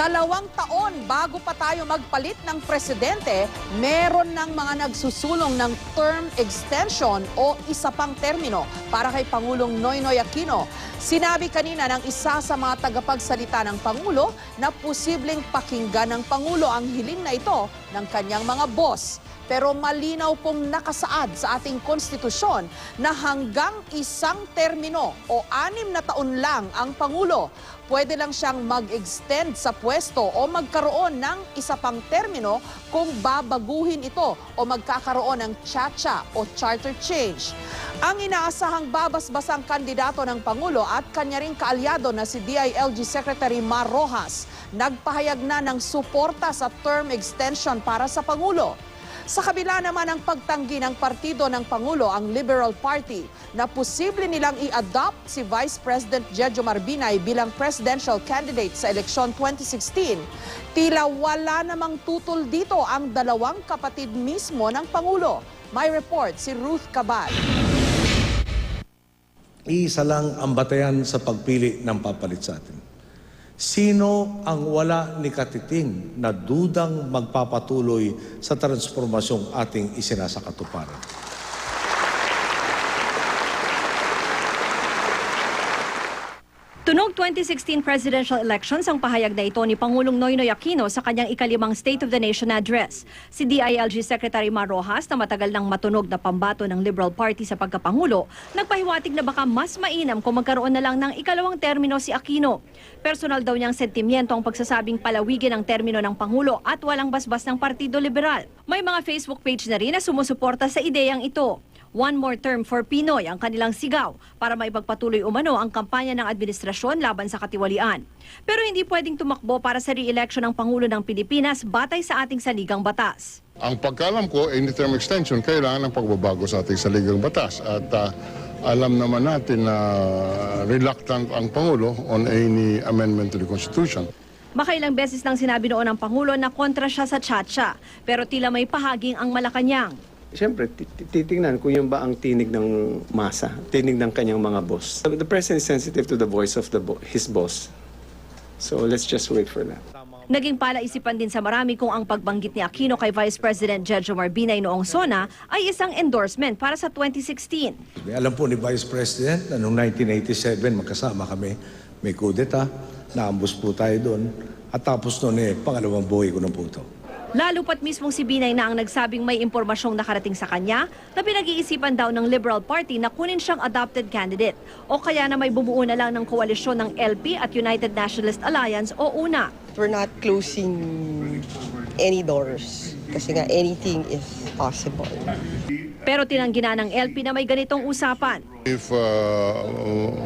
2 taon bago pa tayo magpalit ng presidente, meron ng mga nagsusulong ng term extension o isa pang termino para kay Pangulong Noynoy Aquino. Sinabi kanina ng isa sa mga tagapagsalita ng Pangulo na posibleng pakinggan ng Pangulo ang hiling na ito ng kanyang mga boss. Pero malinaw pong nakasaad sa ating konstitusyon na hanggang 1 termino o 6 na taon lang ang Pangulo. Pwede lang siyang mag-extend sa pwesto o magkaroon ng isa pang termino kung babaguhin ito o magkakaroon ng chacha o charter change. Ang inaasahang babasbasang kandidato ng Pangulo at kanya ring kaalyado na si DILG Secretary Mar Rojas nagpahayag na ng suporta sa term extension para sa Pangulo. Sa kabila naman ng pagtanggi ng partido ng Pangulo, ang Liberal Party, na posible nilang i-adopt si Vice President Jejomar Binay bilang presidential candidate sa eleksyon 2016, tila wala namang tutol dito ang 2 kapatid mismo ng Pangulo. May report si Ruth Cabal. Isa lang ang batayan sa pagpili ng papalit sa atin. Sino ang wala ni katiting na dudang magpapatuloy sa transformasyong ating isinasakatuparan? Tunog 2016 presidential elections ang pahayag na ito ni Pangulong Noynoy Aquino sa kanyang ika-5 State of the Nation address. Si DILG Secretary Mar Rojas na matagal nang matunog na pambato ng Liberal Party sa pagkapangulo, nagpahiwatig na baka mas mainam kung magkaroon na lang ng ika-2 termino si Aquino. Personal daw niyang sentimiento ang pagsasabing palawigin ang termino ng Pangulo at walang basbas ng Partido Liberal. May mga Facebook page na rin na sumusuporta sa ideyang ito. One more term for Pinoy ang kanilang sigaw para maipagpatuloy umano ang kampanya ng administrasyon laban sa katiwalian. Pero hindi pwedeng tumakbo para sa re-election ng Pangulo ng Pilipinas batay sa ating saligang batas. Ang pagkaalam ko, any term extension, kailangan ng pagbabago sa ating saligang batas. At alam naman natin na reluctant ang Pangulo on any amendment to the Constitution. Makailang beses nang sinabi noon ng Pangulo na kontra siya sa chacha, pero tila may pahaging ang Malacanang. Siyempre, titingnan kung yun ba ang tinig ng masa, tinig ng kanyang mga boss. The president is sensitive to the voice of his boss. So let's just wait for that. Naging palaisipan din sa marami kung ang pagbanggit ni Aquino kay Vice President Jejomar Binay noong SONA ay isang endorsement para sa 2016. Alam po ni Vice President na noong 1987 magkasama kami, may kudeta, naambus po tayo doon, at tapos noon pangalawang buhay ko na po ito. Lalo pat mismong si Binay na ang nagsabing may impormasyong nakarating sa kanya na pinag-iisipan daw ng Liberal Party na kunin siyang adopted candidate o kaya na may bumuo na lang ng koalisyon ng LP at United Nationalist Alliance o UNA. We're not closing any doors kasi nga anything is possible. Pero tinanggi na ng LP na may ganitong usapan. If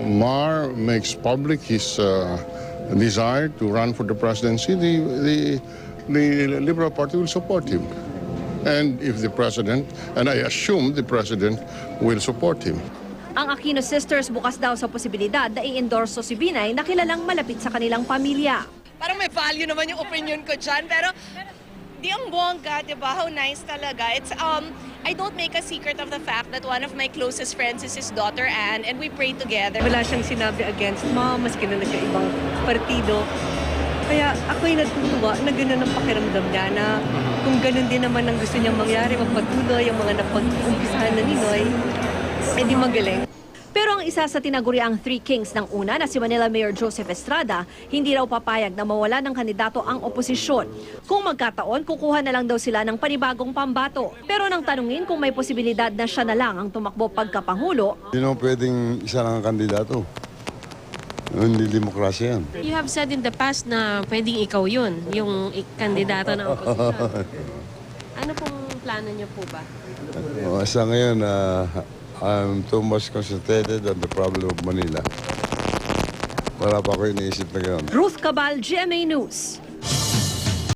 Mar makes public his desire to run for the presidency, the Liberal Party will support him. And if the president, and I assume the president will support him. Ang Aquino sisters bukas daw sa posibilidad na i-endorso si Binay na kilalang malapit sa kanilang pamilya. Parang may value naman yung opinion ko dyan, pero di ang bongga, di ba? How nice talaga. It's, I don't make a secret of the fact that one of my closest friends is his daughter Anne, and we pray together. Wala siyang sinabi against mom, maski na nagkaibang partido. Kaya ako'y natutuwa na gano'n ang pakiramdam niya na kung gano'n din naman ang gusto niyang mangyari, magpatuloy, yung mga napag-umpisahan na Ninoy, edi magaling. Pero ang isa sa tinaguriang Three Kings ng una na si Manila Mayor Joseph Estrada, hindi raw papayag na mawala ng kandidato ang oposisyon. Kung magkataon, kukuha na lang daw sila ng panibagong pambato. Pero nang tanungin kung may posibilidad na siya na lang ang tumakbo pagkapangulo, hindi naman pwedeng isa lang ang kandidato. Hindi demokrasya yan. You have said in the past na pwedeng ikaw yun, yung kandidato ng oposisyon. Ano pong plano niyo po ba? Sa ngayon, I'm too much concentrated on the problem of Manila. Wala pa ako iniisip na gano'n. Ruth Cabal, GMA News.